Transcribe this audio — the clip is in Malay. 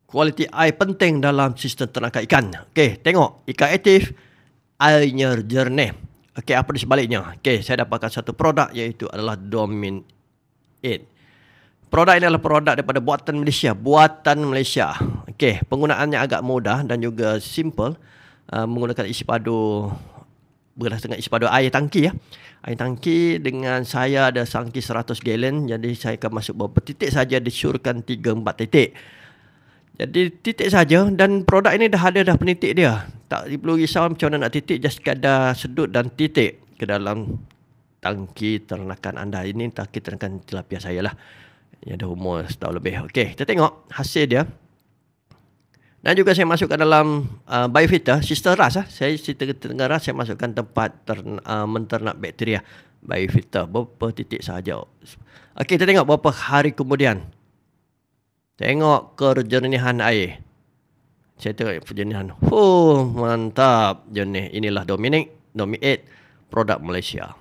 kualiti air penting dalam sistem ternakan ikan. Okey, tengok ikan aktif, airnya jernih. Okey, apa di sebaliknya? Okey, saya dapatkan satu produk iaitu adalah Domin 8. Produk ini adalah produk daripada buatan Malaysia. Okey, penggunaannya agak mudah dan juga simple. Menggunakan isi padu berdasarkan isi padu air tangki ya. Air tangki dengan saya ada tangki 100 gallon, jadi saya akan masuk beberapa titik saja, disyurkan 3-4 titik. Jadi titik saja, dan produk ini dah ada penitik dia. Tak perlu risau macam mana nak titik, just sekadar sedut dan titik ke dalam tangki ternakan anda. Ini tangki ternakan tilapia saya lah. Ia dah umur setahun lebih. Okey, kita tengok hasil dia. Dan juga saya masukkan dalam biofilter, sistem ras. Sistem ras saya masukkan tempat menternak bakteria. Biofilter, beberapa titik sahaja. Okey, kita tengok beberapa hari kemudian. Tengok kejernihan air. Saya tengok kejernihan. Mantap jernih. Inilah Domin 8, produk Malaysia.